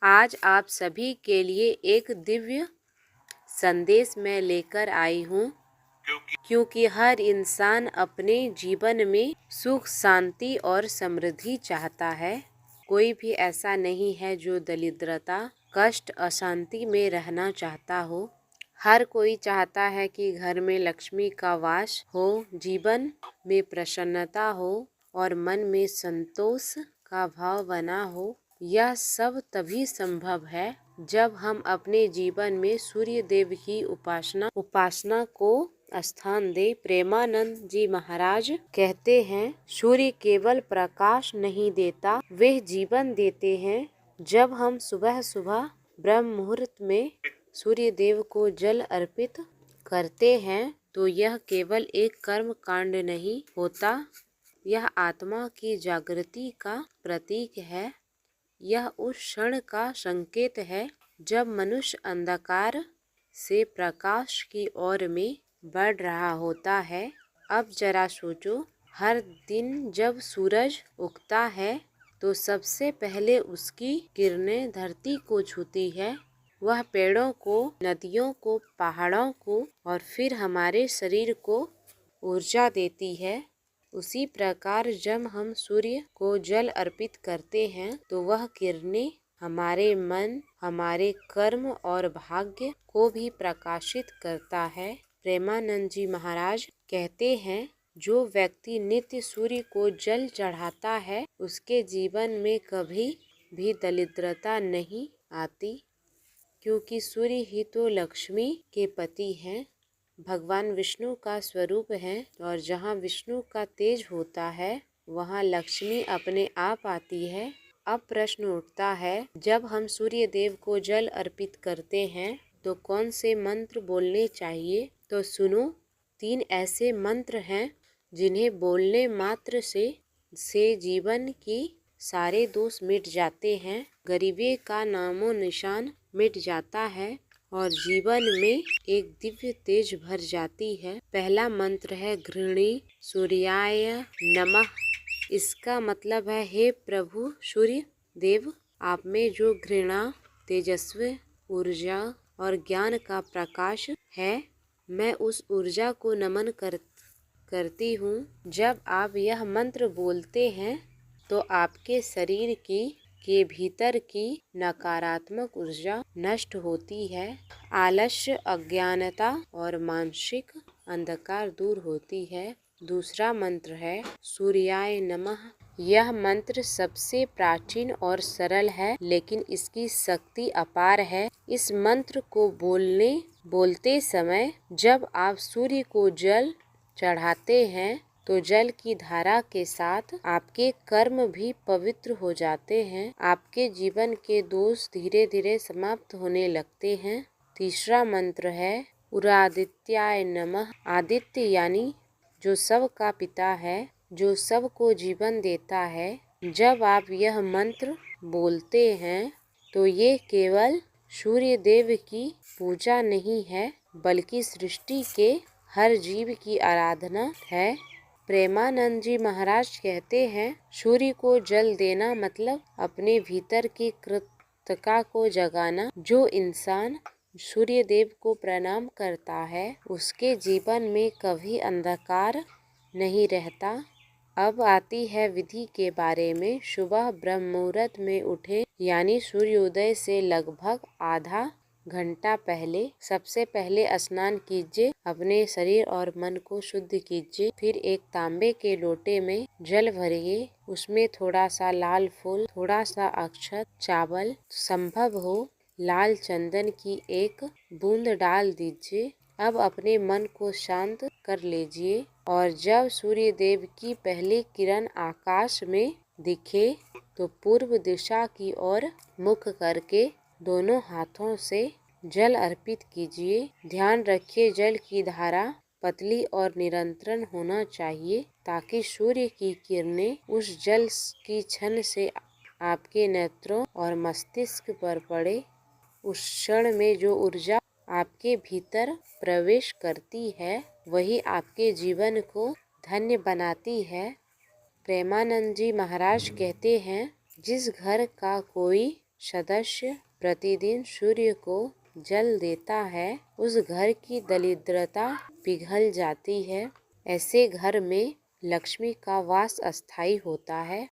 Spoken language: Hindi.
आज आप सभी के लिए एक दिव्य संदेश मैं लेकर आई हूँ, क्योंकि हर इंसान अपने जीवन में सुख, शांति और समृद्धि चाहता है। कोई भी ऐसा नहीं है जो दरिद्रता, कष्ट, अशांति में रहना चाहता हो। हर कोई चाहता है कि घर में लक्ष्मी का वास हो, जीवन में प्रसन्नता हो और मन में संतोष का भाव बना हो। यह सब तभी संभव है जब हम अपने जीवन में सूर्य देव की उपासना को स्थान दे। प्रेमानंद जी महाराज कहते हैं, सूर्य केवल प्रकाश नहीं देता, वे जीवन देते हैं। जब हम सुबह सुबह ब्रह्म मुहूर्त में सूर्य देव को जल अर्पित करते हैं तो यह केवल एक कर्म कांड नहीं होता, यह आत्मा की जागृति का प्रतीक है। यह उस क्षण का संकेत है जब मनुष्य अंधकार से प्रकाश की ओर में बढ़ रहा होता है। अब जरा सोचो, हर दिन जब सूरज उगता है तो सबसे पहले उसकी किरणें धरती को छूती है। वह पेड़ों को, नदियों को, पहाड़ों को और फिर हमारे शरीर को ऊर्जा देती है। उसी प्रकार जब हम सूर्य को जल अर्पित करते हैं तो वह किरणें हमारे मन, हमारे कर्म और भाग्य को भी प्रकाशित करता है। प्रेमानंद जी महाराज कहते हैं, जो व्यक्ति नित्य सूर्य को जल चढ़ाता है उसके जीवन में कभी भी दरिद्रता नहीं आती, क्योंकि सूर्य ही तो लक्ष्मी के पति हैं, भगवान विष्णु का स्वरूप है और जहाँ विष्णु का तेज होता है वहाँ लक्ष्मी अपने आप आती है। अब प्रश्न उठता है, जब हम सूर्य देव को जल अर्पित करते हैं तो कौन से मंत्र बोलने चाहिए? तो सुनो, 3 ऐसे मंत्र हैं जिन्हें बोलने मात्र से जीवन की सारे दोष मिट जाते हैं, गरीबी का नामो निशान मिट जाता है और जीवन में एक दिव्य तेज भर जाती है। पहला मंत्र है घृणी सूर्याय नमः। इसका मतलब है, हे प्रभु सूर्य देव, आप में जो घृणा, तेजस्वी ऊर्जा और ज्ञान का प्रकाश है, मैं उस ऊर्जा को नमन करती हूँ। जब आप यह मंत्र बोलते हैं तो आपके शरीर के भीतर की नकारात्मक ऊर्जा नष्ट होती है, आलस्य, अज्ञानता और मानसिक अंधकार दूर होती है। दूसरा मंत्र है सूर्याय नमः। यह मंत्र सबसे प्राचीन और सरल है, लेकिन इसकी शक्ति अपार है। इस मंत्र को बोलते समय जब आप सूर्य को जल चढ़ाते हैं तो जल की धारा के साथ आपके कर्म भी पवित्र हो जाते हैं, आपके जीवन के दोष धीरे धीरे समाप्त होने लगते हैं। तीसरा मंत्र है उरादित्याय नमः। आदित्य यानी जो सबका पिता है, जो सबको जीवन देता है। जब आप यह मंत्र बोलते हैं तो ये केवल सूर्य देव की पूजा नहीं है, बल्कि सृष्टि के हर जीव की आराधना है। प्रेमानंद जी महाराज कहते हैं, सूर्य को जल देना मतलब अपने भीतर की कृतज्ञता को जगाना। जो इंसान सूर्य देव को प्रणाम करता है उसके जीवन में कभी अंधकार नहीं रहता। अब आती है विधि के बारे में। सुबह ब्रह्म मुहूर्त में उठे, यानी सूर्योदय से लगभग आधा घंटा पहले सबसे पहले स्नान कीजिए, अपने शरीर और मन को शुद्ध कीजिए। फिर एक तांबे के लोटे में जल भरिए, उसमें थोड़ा सा लाल फूल, थोड़ा सा अक्षत, चावल, संभव हो लाल चंदन की एक बूंद डाल दीजिए। अब अपने मन को शांत कर लीजिए और जब सूर्य देव की पहली किरण आकाश में दिखे तो पूर्व दिशा की ओर मुख करके दोनों हाथों से जल अर्पित कीजिए। ध्यान रखिए, जल की धारा पतली और निरंतर होना चाहिए ताकि सूर्य की किरणें उस जल की छन से आपके नेत्रों और मस्तिष्क पर पड़े। उस क्षण में जो ऊर्जा आपके भीतर प्रवेश करती है वही आपके जीवन को धन्य बनाती है। प्रेमानंद जी महाराज कहते हैं, जिस घर का कोई सदस्य प्रतिदिन सूर्य को जल देता है उस घर की दरिद्रता पिघल जाती है। ऐसे घर में लक्ष्मी का वास अस्थायी होता है।